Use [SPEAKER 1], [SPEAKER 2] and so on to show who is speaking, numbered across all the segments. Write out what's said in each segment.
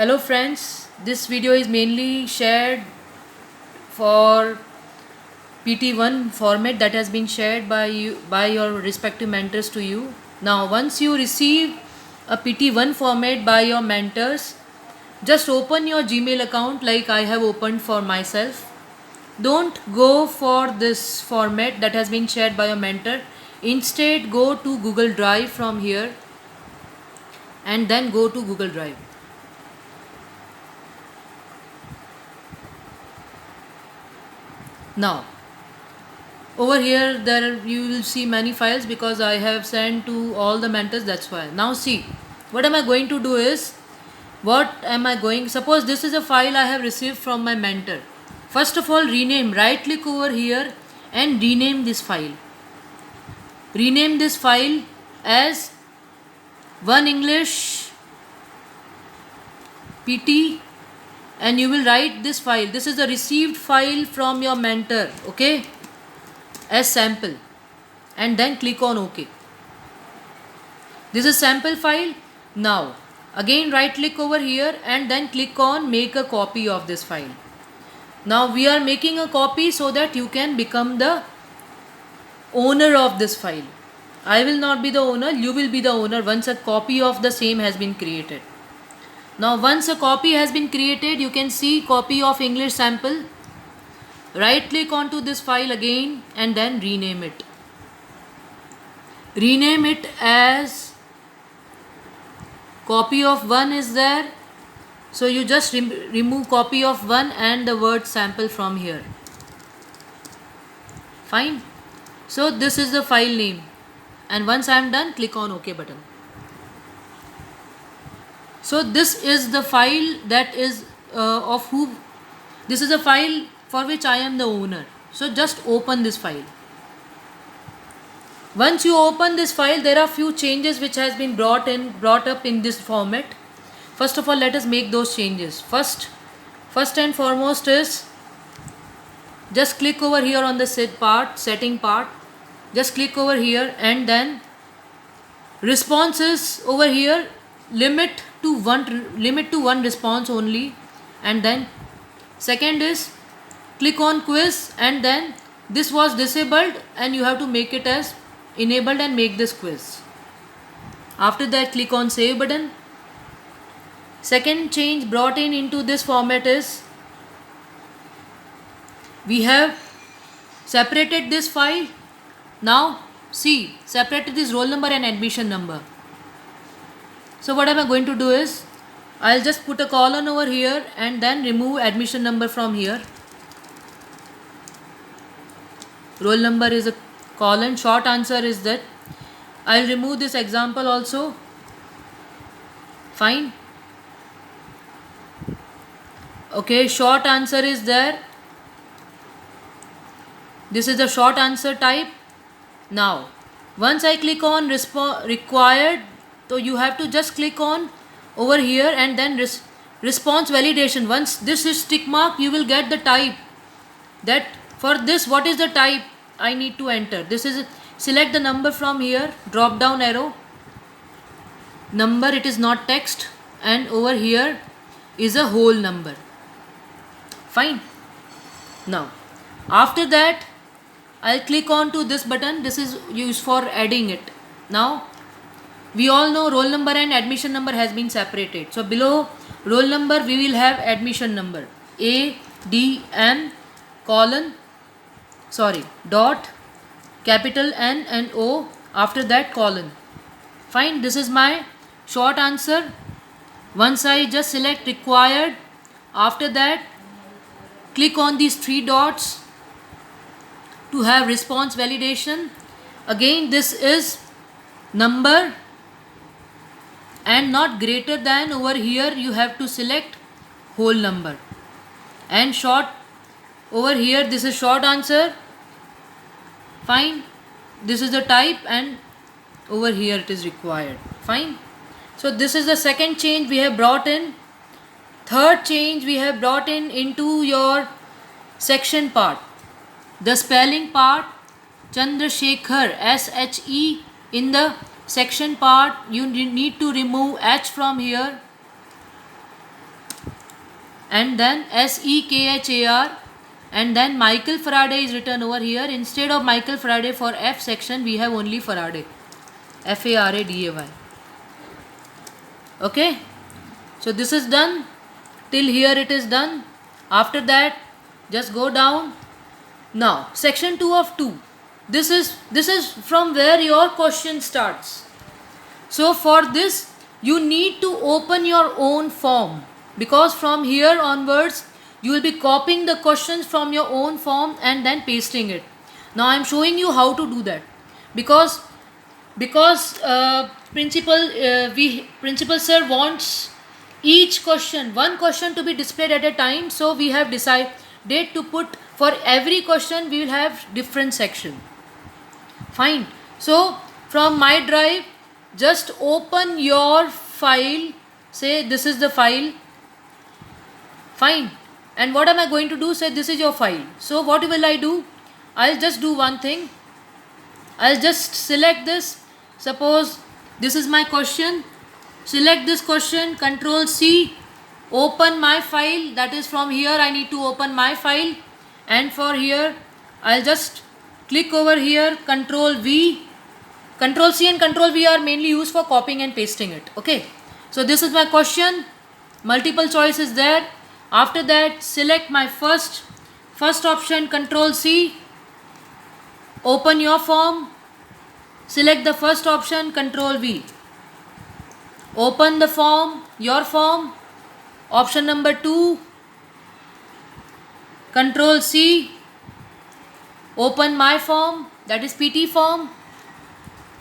[SPEAKER 1] Hello friends, this video is mainly shared for PT1 format that has been shared by your respective mentors to you. Now once you receive a PT1 format by your mentors, just open your Gmail account like I have opened for myself. Don't go for this format that has been shared by your mentor. Instead go to Google Drive from here and then go to Google Drive. Now over here there you will see many files because I have sent to all the mentors, that's why. Now see, what am I going to do is, suppose this is a file I have received from my mentor. First of all, rename, right click over here and rename this file. Rename this file as One English PT and you will write this file. This is a received file from your mentor, okay, as sample, and then click on OK. This is sample file. Now again right click over here and then click on make a copy of this file. Now we are making a copy so that you can become the owner of this file. I will not be the owner, you will be the owner once a copy of the same has been created. Now once a copy has been created, you can see copy of English sample. Right click onto this file again and then rename it. Rename it as copy of 1 is there. So you just remove copy of 1 and the word sample from here. Fine. So this is the file name. And once I am done, click on OK button. So this is the file that is this is a file for which I am the owner. So just open this file. Once you open this file, there are few changes which has been brought up in this format. First of all, let us make those changes. First and foremost is, just click over here on the setting part. Just click over here and then responses over here, limit to one response only. And then second is click on quiz, and then this was disabled and you have to make it as enabled and make this quiz. After that, click on save button. Second change brought into this format is, we have separated this file. Now see, separated this roll number and admission number. So what am I going to do is, I'll just put a colon over here and then remove admission number from here. Roll number is a colon. Short answer is that. I'll remove this example also. Fine. Okay, short answer is there. This is the short answer type. Now once I click on required, so you have to just click on over here and then response validation. Once this is tick mark, you will get the type. That for this, what is the type I need to enter? This is, select the number from here, drop down arrow, number, it is not text, and over here is a whole number. Fine. Now after that, I'll click on to this button. This is used for adding it. Now we all know roll number and admission number has been separated. So below roll number we will have admission number, ADM dot capital N and O, after that colon. Fine. This is my short answer. Once I just select required, after that click on these 3 dots to have response validation. Again, this is number and not greater than. Over here you have to select whole number, and short over here, this is short answer. Fine. This is the type, and over here it is required. Fine. So this is the second change we have brought in. Third change we have brought into your section part. The spelling part, Chandrasekhar, SHE, in the section part you need to remove H from here and then SEKHAR, and then Michael Faraday is written over here. Instead of Michael Faraday for F section, we have only Faraday, Faraday. Okay, so this is done. Till here it is done. After that, just go down. Now section 2 of 2. This is from where your question starts. So for this you need to open your own form, because from here onwards you will be copying the questions from your own form and then pasting it. Now I am showing you how to do that, because principal sir wants each question, one question to be displayed at a time. So we have decided to put, for every question we will have different section. Fine. So from my drive, just open your file. Say this is the file. Fine. And what am I going to do? Say this is your file. So what will I do? I'll just do one thing. I'll just select this. Suppose this is my question. Select this question, Control C, open my file. That is, from here I need to open my file, and for here I'll just click over here, Control V. Control C and Control V are mainly used for copying and pasting it. Okay, so this is my question, multiple choice is there. After that, select my first option, Control C, open your form, select the first option, Control V, open the form, your form, option number 2, Control C, open my form, that is PT form,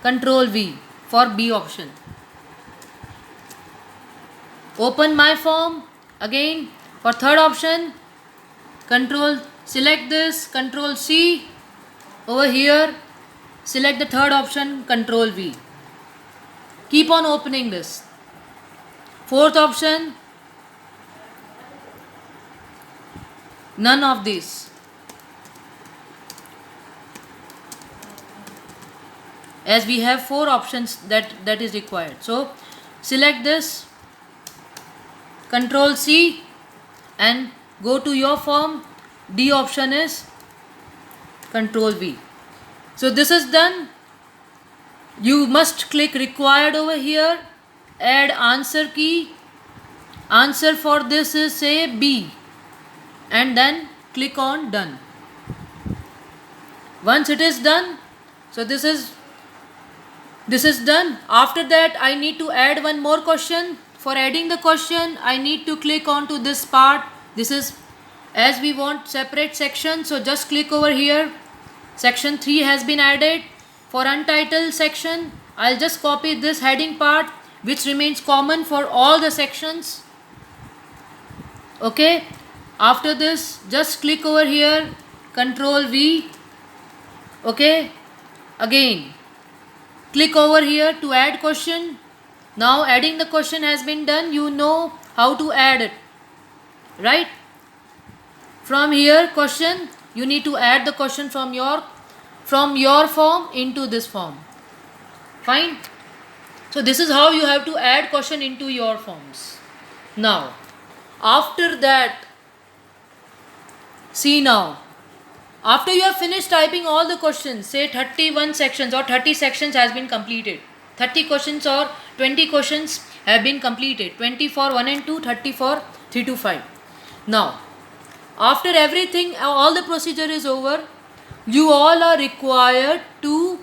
[SPEAKER 1] Control V for B option. Open my form again for third option, select this, Control C, over here select the third option, Control V. Keep on opening this. Fourth option, none of these. As we have 4 options that is required. So select this, Control C, and go to your form. D option is Control V. So this is done. You must click required over here, add answer key. Answer for this is, say, B, and then click on done. Once it is done, so this is done. After that, I need to add one more question. For adding the question, I need to click on to this part. This is, as we want separate section, so just click over here. Section 3 has been added. For untitled section, I'll just copy this heading part, which remains common for all the sections. Okay, after this, just click over here, Control V. Okay, again click over here to add question. Now adding the question has been done. You know how to add it, right? From here, question, you need to add the question from your form into this form. Fine. So this is how you have to add question into your forms. Now after that, see, now after you have finished typing all the questions, say 31 sections or 30 sections has been completed, 30 questions or 20 questions have been completed, 20 for 1 and 2, 30 for 3 to 5. Now after everything, all the procedure is over, you all are required to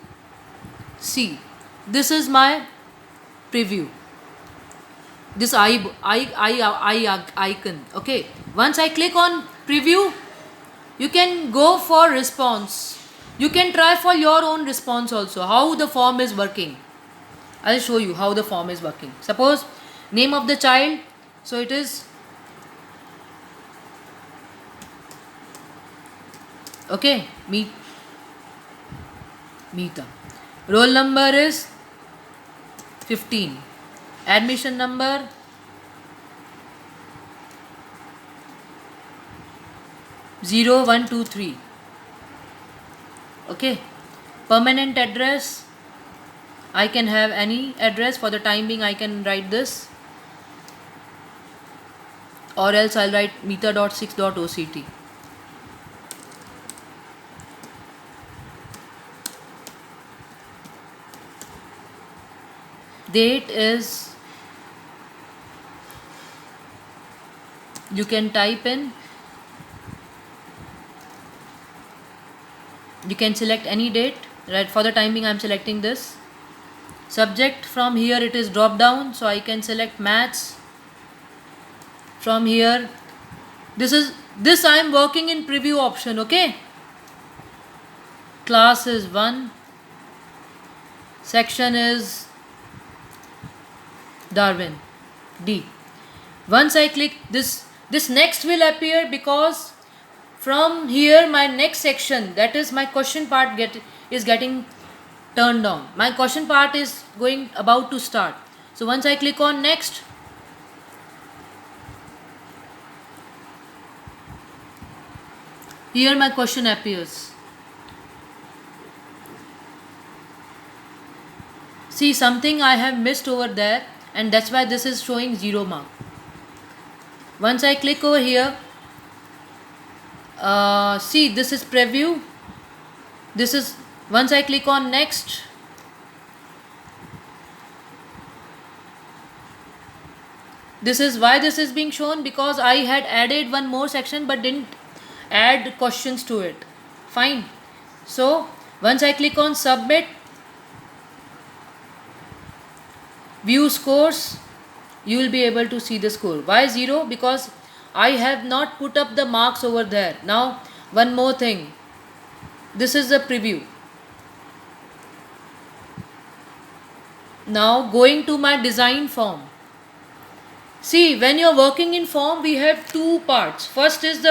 [SPEAKER 1] see. This is my preview, this eye icon. Okay, once I click on preview, you can go for response. You can try for your own response also, how the form is working. I'll show you how the form is working. Suppose name of the child, so it is, okay, Meeta. Roll number is 15. Admission number 0123. Okay. Permanent address, I can have any address. For the time being, I can write this. or else I'll write meta.6.oct. Date is, you can type in, you can select any date, right? For the time being I'm selecting this. Subject, from here it is drop down, so I can select maths. From here, this I am working in preview option, okay? Class is 1, section is Darwin, D. Once I click this next will appear, because from here my next section, that is my question part, is getting turned on. My question part is about to start. So once I click on next, here my question appears. See, something I have missed over there, and that's why this is showing 0 mark. Once I click over here, see, this is preview. This is, once I click on next, this is why this is being shown, because I had added one more section but didn't add questions to it. Fine. So once I click on submit, view scores, you will be able to see the score. Why 0? Because I have not put up the marks over there. Now one more thing, this is the preview. Now going to my design form. See, when you are working in form, we have two parts. First is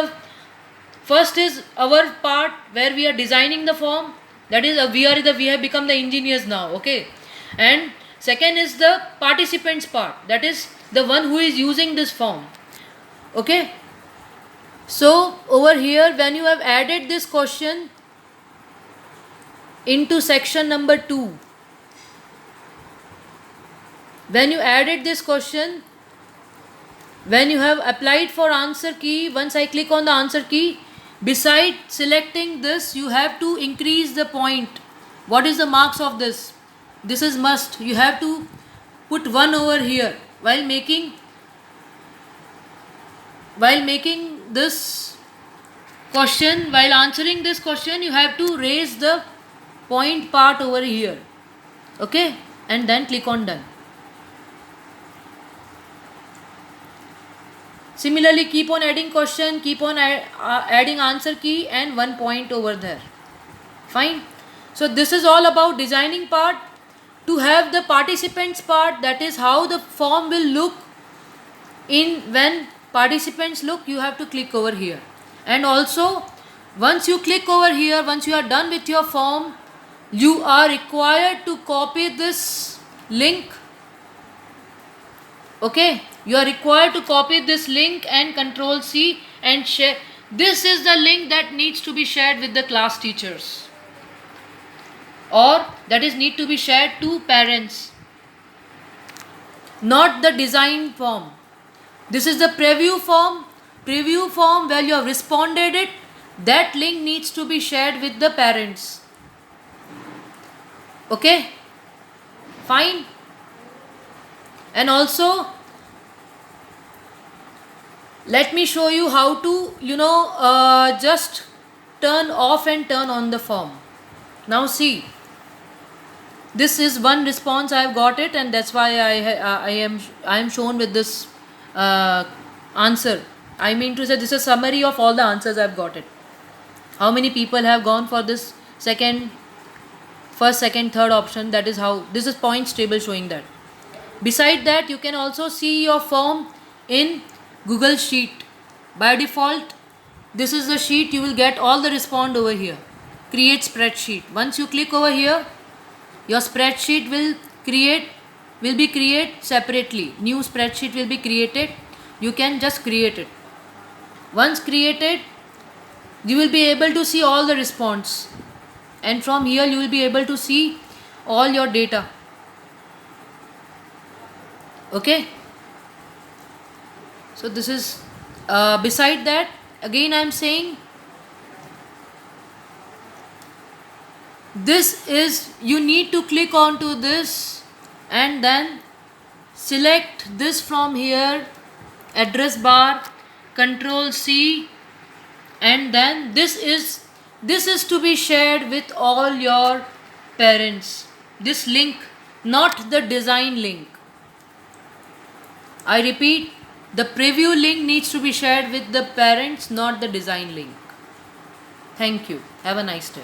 [SPEAKER 1] our part where we are designing the form. That is, we have become the engineers now, okay? And second is the participants part. That is the one who is using this form, okay? So over here, when you have added this question into section number 2, when you added this question, when you have applied for answer key, once I click on the answer key, beside selecting this, you have to increase the point. What is the marks of this? This is must. You have to put 1 over here. While making this question, while answering this question, you have to raise the point part over here, okay? And then click on done. Similarly, keep on adding question, keep on adding answer key and 1 point over there. Fine. So this is all about designing part. To have the participants part, that is how the form will look when participants look, you have to click over here. And also, once you click over here, once you are done with your form, you are required to copy this link, okay? You are required to copy this link and Control C and share. This is the link that needs to be shared with the class teachers, or that is need to be shared to parents, not the design form. This is the preview form where you have responded it. That link needs to be shared with the parents, okay? Fine. And also, let me show you how to just turn off and turn on the form. Now see, this is one response I have got it, and that's why I am shown with this answer. I mean to say, this is a summary of all the answers I have got it. How many people have gone for this first, second, third option? That is how this is points table showing that. Beside that, you can also see your form in Google Sheet. By default, this is the sheet. You will get all the respond over here. Create spreadsheet. Once you click over here, your spreadsheet will be created separately. New spreadsheet will be created. You can just create it. Once created, you will be able to see all the response, and from here you will be able to see all your data, okay? So this is Beside that, again I am saying, this is, you need to click onto this and then select this from here, address bar, control C, and then this is to be shared with all your parents. This link, not the design link. I repeat, the preview link needs to be shared with the parents, not the design link. Thank you. Have a nice day.